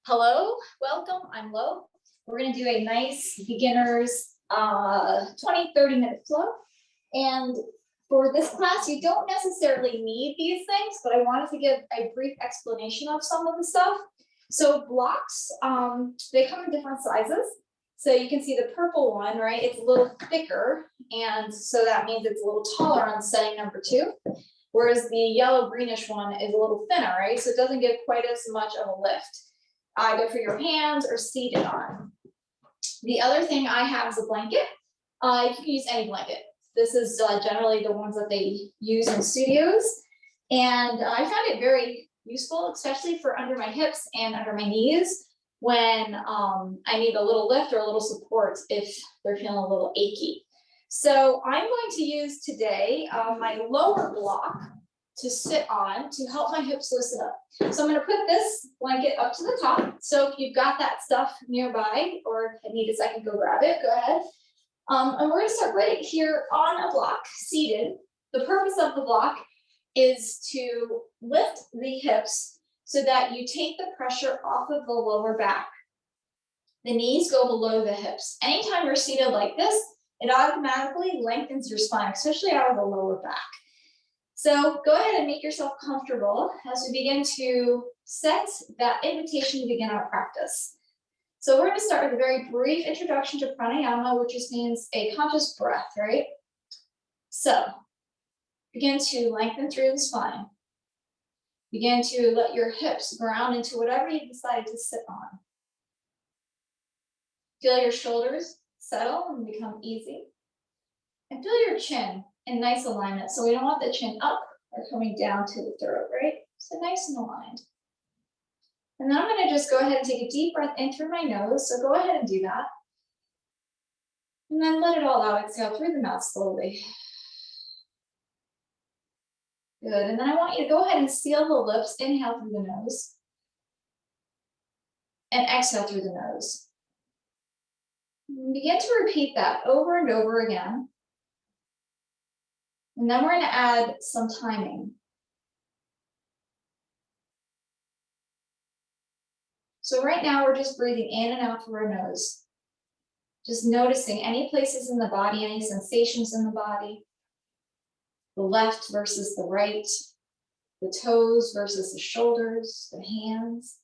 Hello, welcome, I'm Lo. We're gonna do a nice beginner's 20-30 minute flow. And for this class, you don't necessarily need these things, but I wanted to give a brief explanation of some of the stuff. So blocks, they come in different sizes. So you can see the purple one, right? It's a little thicker. And so that means it's a little taller on setting number 2. Whereas the yellow greenish one is a little thinner, right? So it doesn't get quite as much of a lift, either for your hands or seated on. The other thing I have is a blanket. You can use any blanket. This is generally the ones that they use in studios. And I found it very useful, especially for under my hips and under my knees when I need a little lift or a little support if they're feeling a little achy. So I'm going to use today my lower block to sit on to help my hips loosen up. So I'm going to put this blanket up to the top. So if you've got that stuff nearby or if I need a second, go grab it, go ahead. And we're going to start right here on a block, seated. The purpose of the block is to lift the hips so that you take the pressure off of the lower back. The knees go below the hips. Anytime you're seated like this, it automatically lengthens your spine, especially out of the lower back. So go ahead and make yourself comfortable as we begin to set that invitation to begin our practice. So we're going to start with a very brief introduction to pranayama, which just means a conscious breath, right? So begin to lengthen through the spine. Begin to let your hips ground into whatever you decided to sit on. Feel your shoulders settle and become easy. And feel your chin in nice alignment. So we don't want the chin up or coming down to the throat, right? So nice and aligned. And then I'm going to just go ahead and take a deep breath in through my nose. So go ahead and do that. And then let it all out. Exhale through the mouth slowly. Good. And then I want you to go ahead and seal the lips. Inhale through the nose. And exhale through the nose. And begin to repeat that over and over again. And then we're going to add some timing. So right now we're just breathing in and out through our nose. Just noticing any places in the body, any sensations in the body. The left versus the right. The toes versus the shoulders, the hands.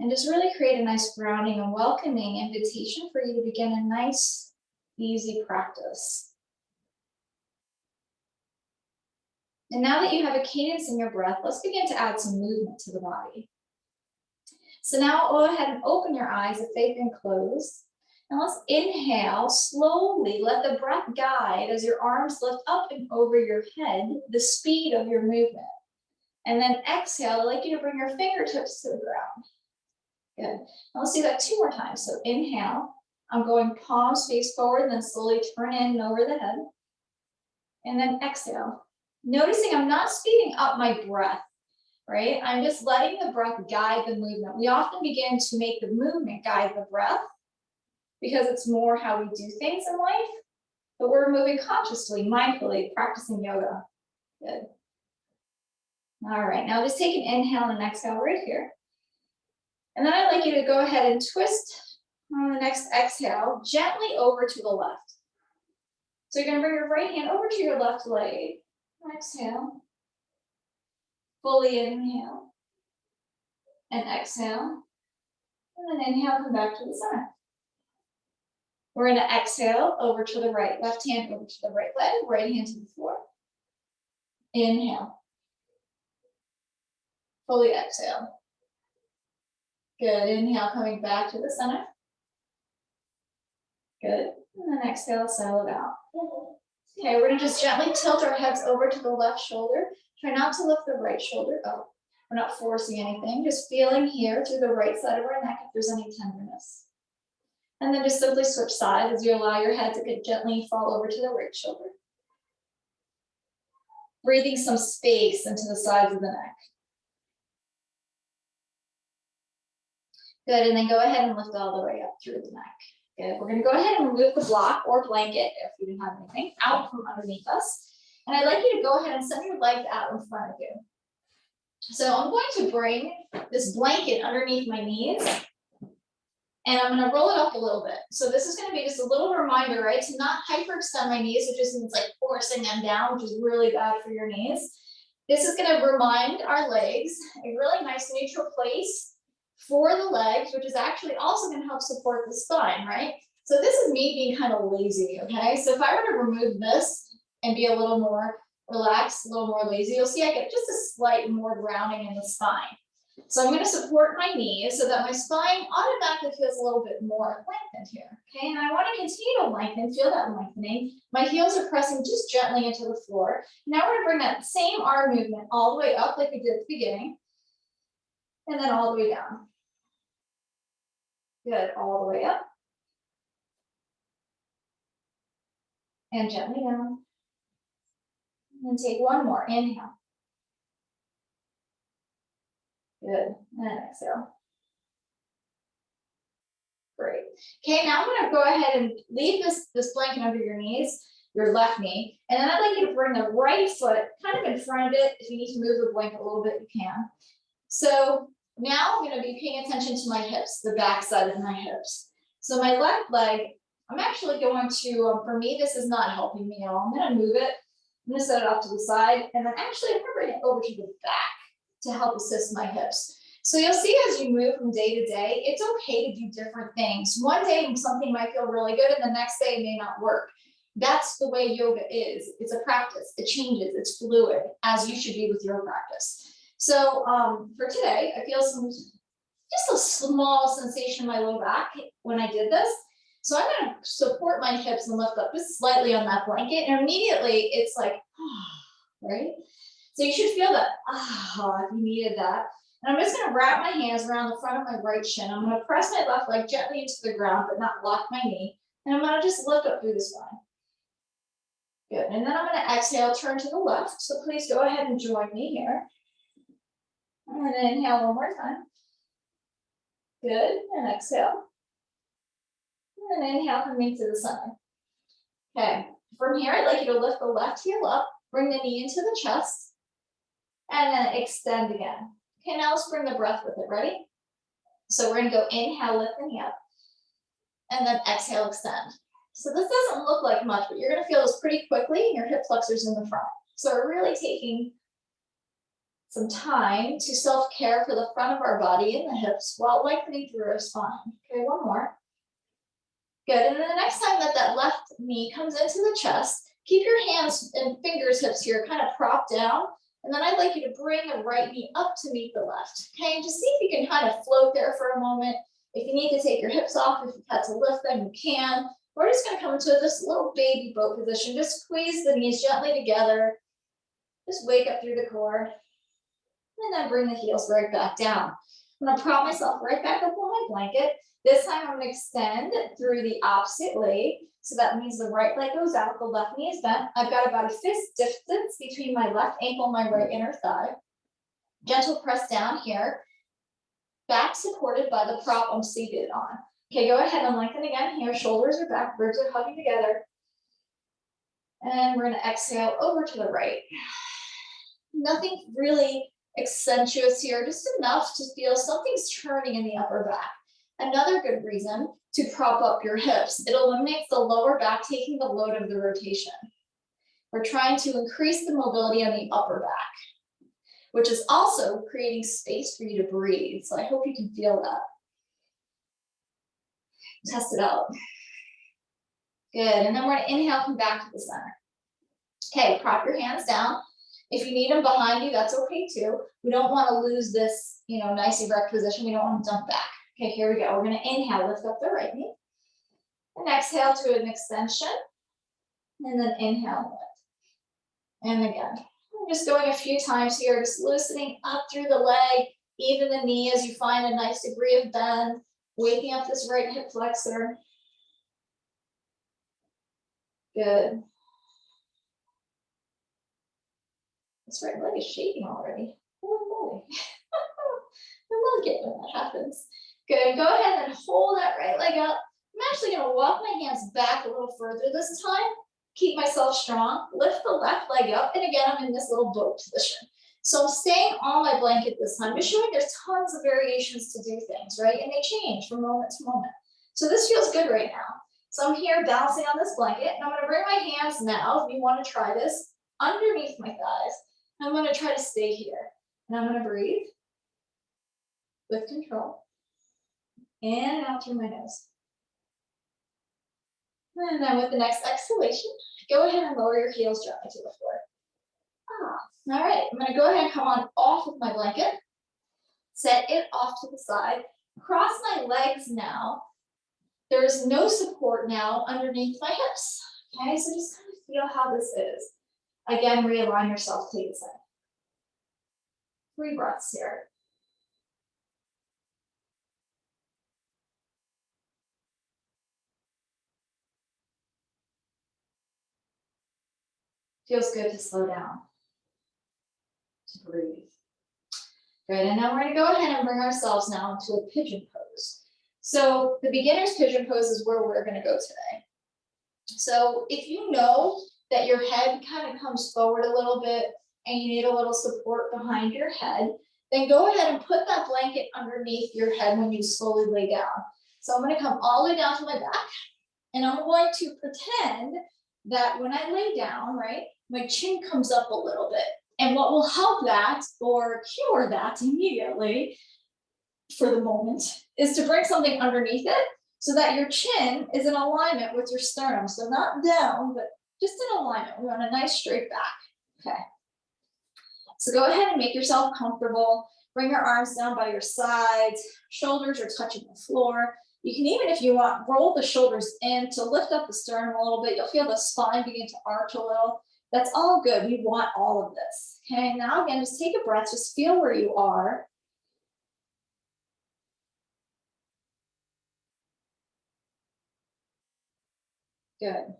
And just really create a nice grounding and welcoming invitation for you to begin a nice, easy practice. And now that you have a cadence in your breath, let's begin to add some movement to the body. So now go ahead and open your eyes if they've been closed. Now let's inhale slowly. Let the breath guide as your arms lift up and over your head, the speed of your movement. And then exhale, I'd like you to bring your fingertips to the ground. Good. Now let's do that 2 more times. So inhale, I'm going palms face forward, then slowly turn in and over the head. And then exhale. Noticing I'm not speeding up my breath, right? I'm just letting the breath guide the movement. We often begin to make the movement guide the breath because it's more how we do things in life, but we're moving consciously, mindfully, practicing yoga. Good. All right, now just take an inhale and exhale right here. And then I'd like you to go ahead and twist on the next exhale, gently over to the left. So you're going to bring your right hand over to your left leg. Exhale. Fully inhale. And exhale. And then inhale, come back to the center. We're going to exhale over to the right. Left hand over to the right leg, right hand to the floor. Inhale. Fully exhale. Good. Inhale, coming back to the center. Good. And then exhale, settle it out. Okay, we're going to just gently tilt our heads over to the left shoulder. Try not to lift the right shoulder up. We're not forcing anything, just feeling here through the right side of our neck if there's any tenderness. And then just simply switch sides as you allow your head to gently fall over to the right shoulder. Breathing some space into the sides of the neck. Good, and then go ahead and lift all the way up through the neck. Good, we're gonna go ahead and remove the block or blanket, if you didn't have anything, out from underneath us. And I'd like you to go ahead and send your legs out in front of you. So I'm going to bring this blanket underneath my knees. And I'm gonna roll it up a little bit. So this is gonna be just a little reminder, right, to not hyperextend my knees, which just means like forcing them down, which is really bad for your knees. This is gonna remind our legs a really nice neutral place for the legs, which is actually also gonna help support the spine, right? So this is me being kind of lazy, okay? So if I were to remove this and be a little more relaxed, a little more lazy, you'll see I get just a slight more grounding in the spine. So I'm going to support my knees so that my spine automatically feels a little bit more lengthened here. Okay, and I want to continue to lengthen, feel that lengthening. My heels are pressing just gently into the floor. Now we're going to bring that same arm movement all the way up like we did at the beginning, and then all the way down. Good, all the way up. And gently down. And take one more, inhale. Good, and exhale. Great. Okay, now I'm gonna go ahead and leave this blanket under your knees, your left knee, and then I'd like you to bring the right foot kind of in front of it. If you need to move the blanket a little bit, you can. So now I'm gonna be paying attention to my hips, the back side of my hips. So my left leg, I'm actually going to, for me, this is not helping me at all. I'm gonna move it, I'm gonna set it off to the side, and then actually I'm gonna bring it over to the back to help assist my hips. So you'll see as you move from day to day, it's okay to do different things. One day something might feel really good and the next day it may not work. That's the way yoga is. It's a practice. It changes. It's fluid, as you should be with your practice. So for today, I feel just a small sensation in my low back when I did this. So I'm going to support my hips and lift up just slightly on that blanket. And immediately it's like, right? So you should feel that, if you needed that. And I'm just going to wrap my hands around the front of my right shin. I'm going to press my left leg gently into the ground, but not lock my knee. And I'm going to just lift up through the spine. Good. And then I'm going to exhale, turn to the left. So please go ahead and join me here. I'm going to inhale one more time. Good. And exhale. And then inhale, coming to the center. Okay. From here, I'd like you to lift the left heel up, bring the knee into the chest, and then extend again. Okay, now let's bring the breath with it. Ready? So we're going to go inhale, lift the knee up, and then exhale, extend. So this doesn't look like much, but you're going to feel this pretty quickly. Your hip flexors in the front. So we're really taking some time to self-care for the front of our body and the hips while lengthening through our spine. Okay, one more. Good. And then the next time that left knee comes into the chest, keep your hands and fingers, hips here kind of propped down. And then I'd like you to bring the right knee up to meet the left. Okay, and just see if you can kind of float there for a moment. If you need to take your hips off, if you've had to lift them, you can. We're just gonna come into this little baby boat position. Just squeeze the knees gently together. Just wake up through the core. And then bring the heels right back down. I'm gonna prop myself right back up on my blanket. This time I'm gonna extend through the opposite leg. So that means the right leg goes out, the left knee is bent. I've got about a fist distance between my left ankle and my right inner thigh. Gentle press down here. Back supported by the prop I'm seated on. Okay, go ahead and lengthen again here. Shoulders are back, ribs are hugging together. And we're gonna exhale over to the right. Nothing really accentuous here, just enough to feel something's turning in the upper back. Another good reason to prop up your hips. It eliminates the lower back taking the load of the rotation. We're trying to increase the mobility on the upper back, which is also creating space for you to breathe. So I hope you can feel that. Test it out. Good, and then we're gonna inhale, come back to the center. Okay, prop your hands down. If you need them behind you, that's okay too. We don't wanna lose this, nice erect position. We don't wanna dump back. Okay, here we go. We're gonna inhale, lift up the right knee. And exhale to an extension. And then inhale, lift. And again. I'm just going a few times here, just loosening up through the leg, even the knee as you find a nice degree of bend, waking up this right hip flexor. Good. This right leg is shaking already. Oh boy. I love it when that happens. Good, go ahead and hold that right leg up. I'm actually gonna walk my hands back a little further this time. Keep myself strong, lift the left leg up. And again, I'm in this little boat position. So I'm staying on my blanket this time, just showing there's tons of variations to do things, right? And they change from moment to moment. So this feels good right now. So I'm here balancing on this blanket, and I'm gonna bring my hands now, if you wanna try this, underneath my thighs. I'm gonna try to stay here. And I'm gonna breathe with control. In and out through my nose. And then with the next exhalation, go ahead and lower your heels gently to the floor. All right, I'm gonna go ahead and come on off of my blanket. Set it off to the side. Cross my legs now. There's no support now underneath my hips. Okay, so just kind of feel how this is. Again, realign yourself, take a second. 3 breaths here. Feels good to slow down, to breathe. Good, and now we're gonna go ahead and bring ourselves now into a pigeon pose. So the beginner's pigeon pose is where we're gonna go today. So if you know that your head kind of comes forward a little bit and you need a little support behind your head, then go ahead and put that blanket underneath your head when you slowly lay down. So I'm gonna come all the way down to my back, and I'm going to pretend that when I lay down, right, my chin comes up a little bit. And what will help that or cure that immediately for the moment is to bring something underneath it so that your chin is in alignment with your sternum. So not down, but just in alignment. We want a nice straight back. Okay. So go ahead and make yourself comfortable. Bring your arms down by your sides. Shoulders are touching the floor. You can even, if you want, roll the shoulders in to lift up the sternum a little bit. You'll feel the spine begin to arch a little. That's all good. We want all of this. Okay, now again, just take a breath. Just feel where you are. Good.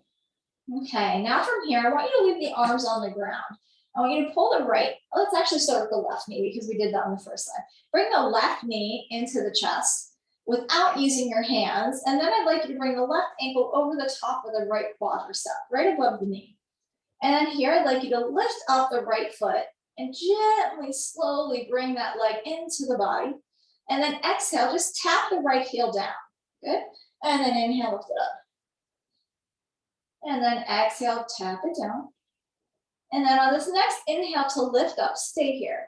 Okay, now from here, I want you to leave the arms on the ground. I want you to pull the right. Let's actually start with the left knee because we did that on the first side. Bring the left knee into the chest without using your hands. And then I'd like you to bring the left ankle over the top of the right quadricep, right above the knee. And then here, I'd like you to lift up the right foot and gently, slowly bring that leg into the body. And then exhale, just tap the right heel down. Good. And then inhale, lift it up. And then exhale, tap it down. And then on this next inhale to lift up, stay here.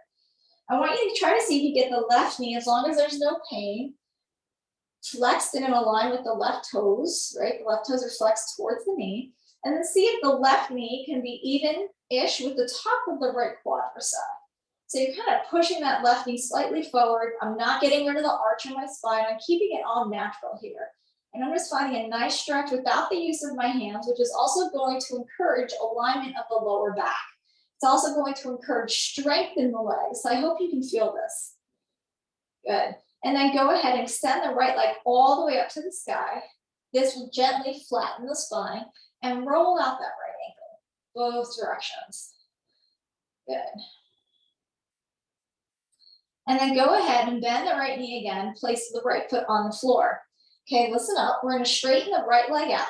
I want you to try to see if you get the left knee, as long as there's no pain, flexed and in line with the left toes, right? The left toes are flexed towards the knee. And then see if the left knee can be even-ish with the top of the right quadricep. So you're kind of pushing that left knee slightly forward. I'm not getting rid of the arch in my spine. I'm keeping it all natural here. And I'm just finding a nice stretch without the use of my hands, which is also going to encourage alignment of the lower back. It's also going to encourage strength in the legs. So I hope you can feel this. Good. And then go ahead and extend the right leg all the way up to the sky. This will gently flatten the spine and roll out that right ankle, both directions. Good. And then go ahead and bend the right knee again, place the right foot on the floor. Okay, listen up. We're gonna straighten the right leg out,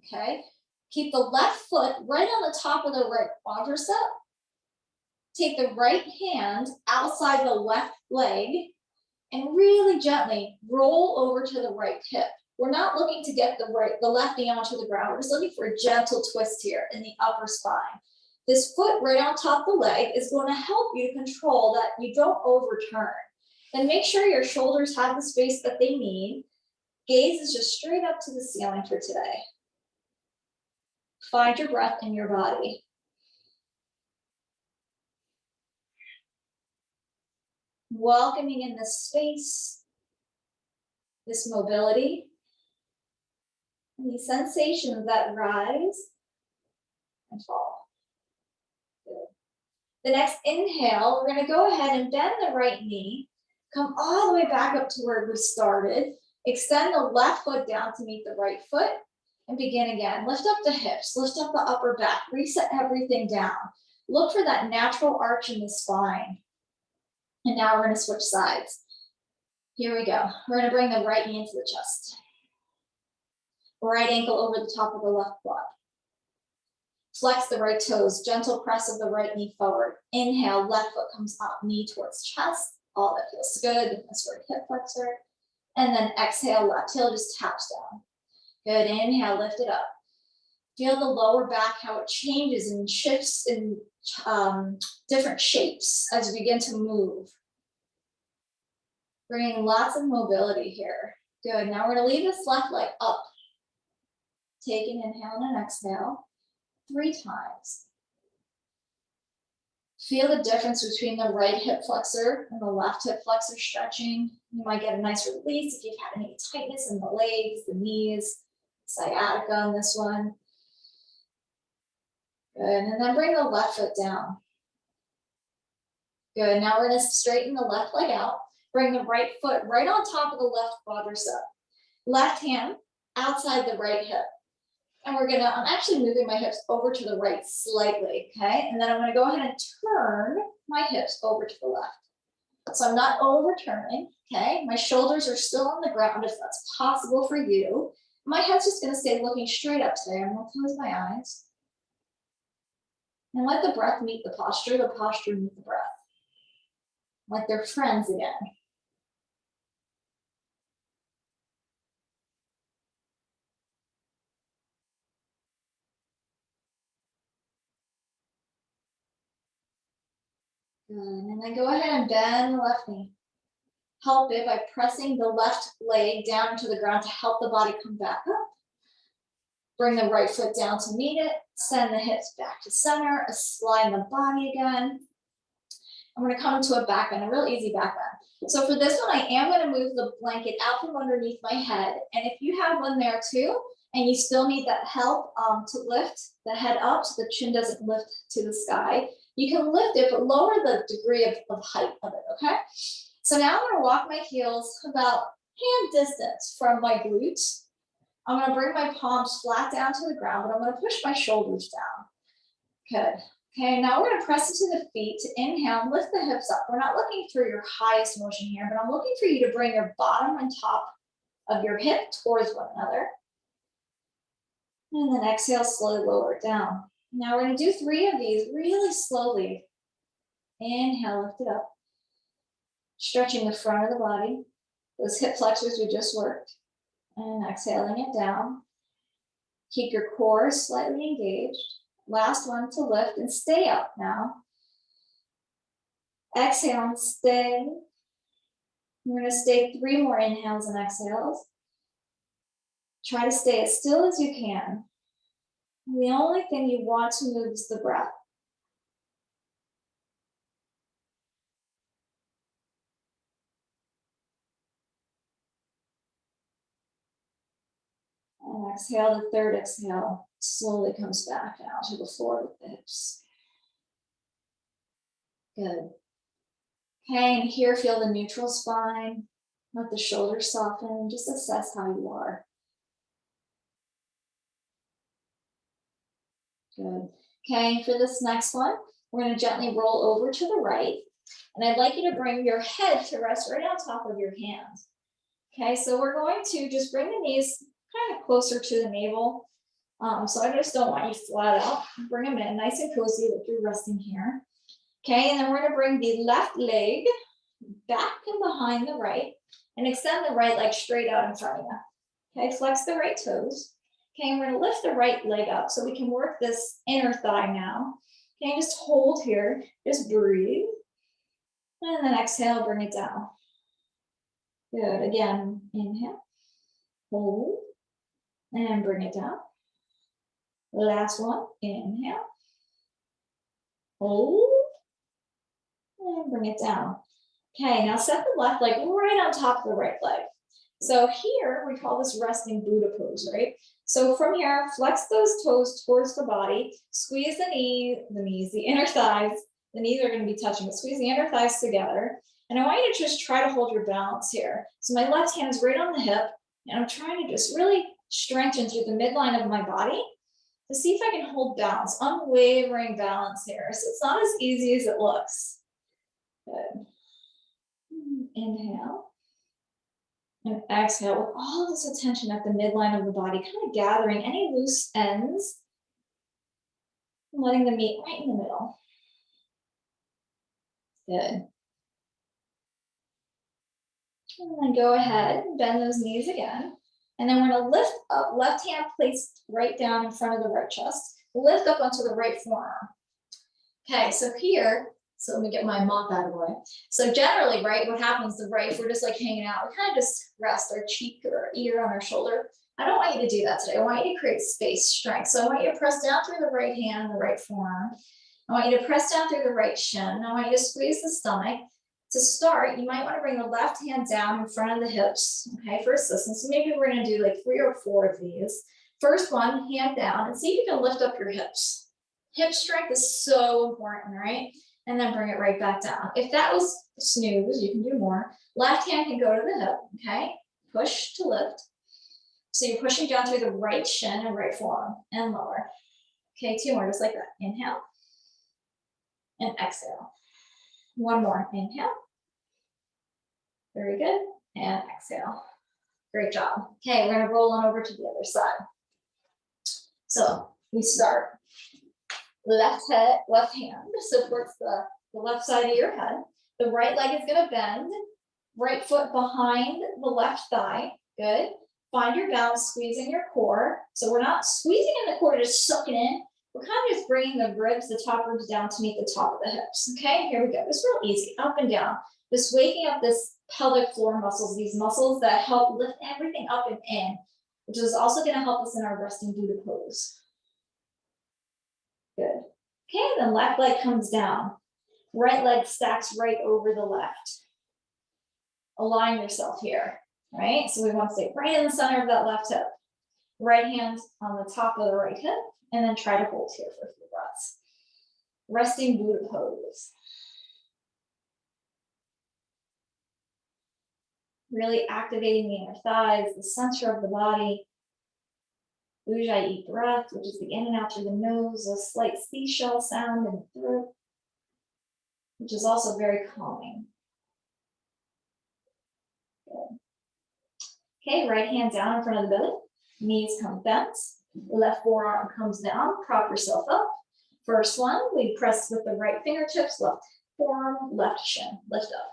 okay? Keep the left foot right on the top of the right quadricep. Take the right hand outside the left leg and really gently roll over to the right hip. We're not looking to get the left knee onto the ground. We're just looking for a gentle twist here in the upper spine. This foot right on top of the leg is going to help you control that you don't overturn. Then make sure your shoulders have the space that they need. Gaze is just straight up to the ceiling for today. Find your breath in your body. Welcoming in this space, this mobility, and these sensations that rise and fall. Good. The next inhale, we're going to go ahead and bend the right knee, come all the way back up to where we started, extend the left foot down to meet the right foot, and begin again. Lift up the hips, lift up the upper back, reset everything down. Look for that natural arch in the spine. And now we're going to switch sides. Here we go. We're going to bring the right knee into the chest. Right ankle over the top of the left quad. Flex the right toes, gentle press of the right knee forward. Inhale, left foot comes up, knee towards chest. All that feels good. That's right hip flexor. And then exhale, left heel just taps down. Good, inhale, lift it up. Feel the lower back, how it changes and shifts in different shapes as you begin to move. Bringing lots of mobility here. Good, now we're gonna leave this left leg up. Take an inhale and an exhale 3 times. Feel the difference between the right hip flexor and the left hip flexor stretching. You might get a nice release if you've had any tightness in the legs, the knees, sciatica on this one. Good, and then bring the left foot down. Good, now we're gonna straighten the left leg out. Bring the right foot right on top of the left quadricep. Left hand outside the right hip. And I'm actually moving my hips over to the right slightly, okay? And then I'm gonna go ahead and turn my hips over to the left. So I'm not overturning, okay? My shoulders are still on the ground if that's possible for you. My head's just gonna stay looking straight up today. I'm gonna close my eyes. And let the breath meet the posture meet the breath. Like they're friends again. Good, and then go ahead and bend the left knee. Help it by pressing the left leg down to the ground to help the body come back up. Bring the right foot down to meet it. Send the hips back to center. A slide in the body again. I'm gonna come into a back bend, a real easy back bend. So for this one, I am gonna move the blanket out from underneath my head. And if you have one there too, and you still need that help to lift the head up so the chin doesn't lift to the sky, you can lift it, but lower the degree of height of it, okay? So now I'm gonna walk my heels about hand distance from my glutes. I'm gonna bring my palms flat down to the ground, but I'm gonna push my shoulders down. Good. Okay, now we're gonna press into the feet to inhale and lift the hips up. We're not looking for your highest motion here, but I'm looking for you to bring your bottom and top of your hip towards one another. And then exhale, slowly lower it down. Now we're gonna do 3 of these really slowly. Inhale, lift it up. Stretching the front of the body, those hip flexors we just worked. And exhaling it down. Keep your core slightly engaged. Last one to lift and stay up now. Exhale and stay. We're gonna stay 3 more inhales and exhales. Try to stay as still as you can. And the only thing you want to move is the breath. And exhale, the third exhale slowly comes back down to the floor with the hips. Good. Okay, and here feel the neutral spine. Let the shoulders soften. Just assess how you are. Good. Okay, for this next one, we're going to gently roll over to the right. And I'd like you to bring your head to rest right on top of your hands. Okay, so we're going to just bring the knees kind of closer to the navel. So I just don't want you flat out. Bring them in nice and cozy like you're resting here. Okay, and then we're gonna bring the left leg back and behind the right and extend the right leg straight out in front of you. Okay, flex the right toes. Okay, and we're gonna lift the right leg up so we can work this inner thigh now. Okay, just hold here, just breathe. And then exhale, bring it down. Good, again, inhale, hold, and bring it down. Last one, inhale, hold, and bring it down. Okay, now set the left leg right on top of the right leg. So here, we call this resting Buddha pose, right? So from here, flex those toes towards the body, squeeze the inner thighs. The knees are gonna be touching, but squeeze the inner thighs together. And I want you to just try to hold your balance here. So my left hand is right on the hip, and I'm trying to just really strengthen through the midline of my body to see if I can hold balance, unwavering balance here. So it's not as easy as it looks. Good. Inhale. And exhale with all this attention at the midline of the body, kind of gathering any loose ends. letting them meet right in the middle. Good. And then go ahead and bend those knees again. And then we're gonna lift up, left hand placed right down in front of the right chest. Lift up onto the right forearm. Okay, so here, so let me get my mop out of the way. So generally, right, what happens, if we're just like hanging out, we kind of just rest our cheek or ear on our shoulder. I don't want you to do that today. I want you to create space, strength. So I want you to press down through the right hand, the right forearm. I want you to press down through the right shin. I want you to squeeze the stomach. To start, you might want to bring the left hand down in front of the hips, okay, for assistance. So maybe we're going to do like 3 or 4 of these. First one, hand down, and see if you can lift up your hips. Hip strength is so important, right? And then bring it right back down. If that was snooze, you can do more. Left hand can go to the hip, okay? Push to lift. So you're pushing down through the right shin and right forearm and lower. Okay, 2 more, just like that. Inhale and exhale. 1 more, inhale. Very good, and exhale. Great job. Okay, we're gonna roll on over to the other side. So we start. Left hand supports the left side of your head. The right leg is gonna bend. Right foot behind the left thigh. Good. Find your balance, squeezing your core. So we're not squeezing in the core, just sucking in. We're kind of just bringing the ribs, the top ribs down to meet the top of the hips. Okay, here we go. It's real easy, up and down. Just waking up this pelvic floor muscles, these muscles that help lift everything up and in, which is also gonna help us in our resting Buddha pose. Good. Okay, then left leg comes down. Right leg stacks right over the left. Align yourself here, right? So we want to stay right in the center of that left hip. Right hand on the top of the right hip, and then try to hold here for a few breaths. Resting Buddha pose. Really activating the inner thighs, the center of the body. Ujjayi breath, which is the in and out through the nose, a slight seashell sound in the throat, which is also very calming. Good. Okay, right hand down in front of the belly, knees come bent, left forearm comes down, prop yourself up. First one, we press with the right fingertips, left forearm, left shin, lift up.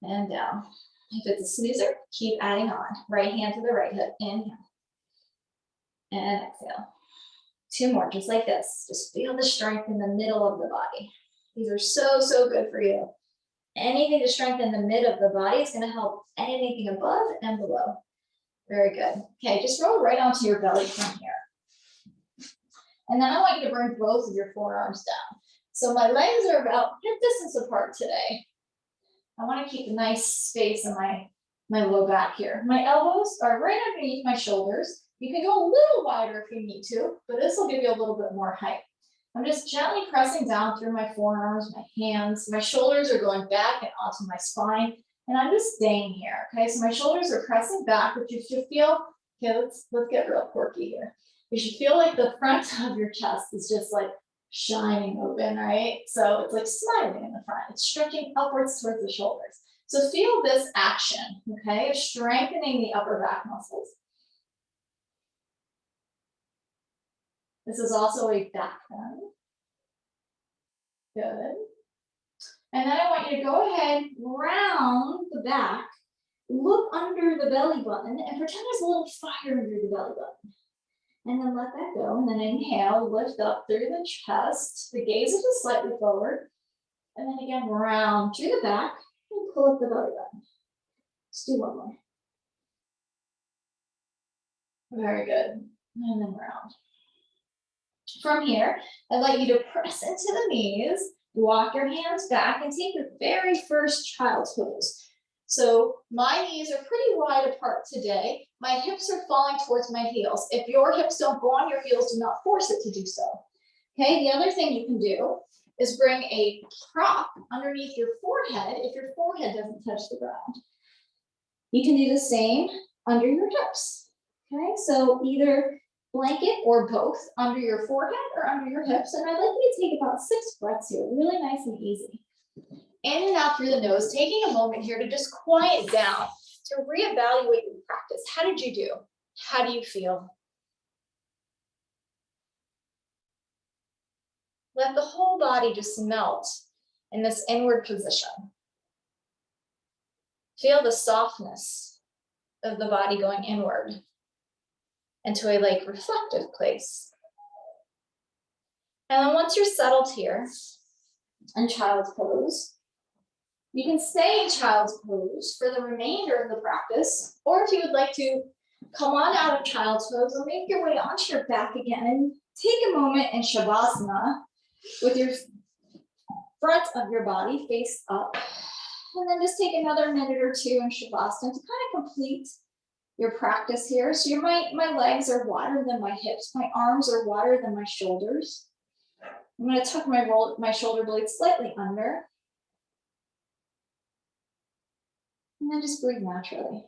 And down. If it's a snoozer, keep adding on. Right hand to the right hip, inhale. And exhale. 2 more, just like this. Just feel the strength in the middle of the body. These are so, so good for you. Anything to strengthen the mid of the body is going to help anything above and below. Very good. Okay, just roll right onto your belly from here. And then I want you to bring both of your forearms down. So my legs are about hip distance apart today. I want to keep a nice space in my low back here. My elbows are right underneath my shoulders. You can go a little wider if you need to, but this will give you a little bit more height. I'm just gently pressing down through my forearms, my hands. My shoulders are going back and onto my spine, and I'm just staying here, okay? So my shoulders are pressing back, but you should feel, okay, let's get real quirky here. You should feel like the front of your chest is just like shining open, right? So it's like smiling in the front. It's stretching upwards towards the shoulders. So feel this action, okay? Strengthening the upper back muscles. This is also a back bend. Good. And then I want you to go ahead, round the back, look under the belly button, and pretend there's a little fire under the belly button. And then let that go. And then inhale, lift up through the chest. The gaze is just slightly forward. And then again, round through the back and pull up the belly button. Let's do 1 more. Very good. And then round. From here, I'd like you to press into the knees, walk your hands back, and take your very first child's pose. So my knees are pretty wide apart today. My hips are falling towards my heels. If your hips don't go on your heels, do not force it to do so. Okay, the other thing you can do is bring a prop underneath your forehead if your forehead doesn't touch the ground. You can do the same under your hips. Okay, so either blanket or both under your forehead or under your hips. And I'd like you to take about 6 breaths here, really nice and easy. In and out through the nose, taking a moment here to just quiet down, to reevaluate your practice. How did you do? How do you feel? Let the whole body just melt in this inward position. Feel the softness of the body going inward into a like reflective place. And then once you're settled here in child's pose, you can stay in child's pose for the remainder of the practice, or if you would like to come on out of child's pose and make your way onto your back again and take a moment in Shavasana with your front of your body face up. And then just take another minute or two in Shavasana to kind of complete your practice here. So my legs are wider than my hips. My arms are wider than my shoulders. I'm going to tuck my shoulder blades slightly under. And then just breathe naturally.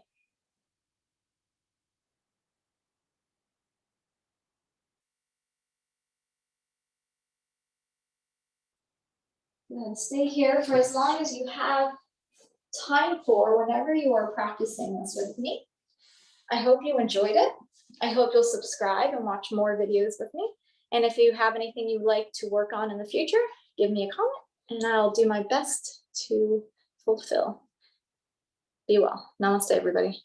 And stay here for as long as you have time for, whenever you are practicing this with me. I hope you enjoyed it. I hope you'll subscribe and watch more videos with me. And if you have anything you'd like to work on in the future, give me a comment and I'll do my best to fulfill. Be well. Namaste, everybody.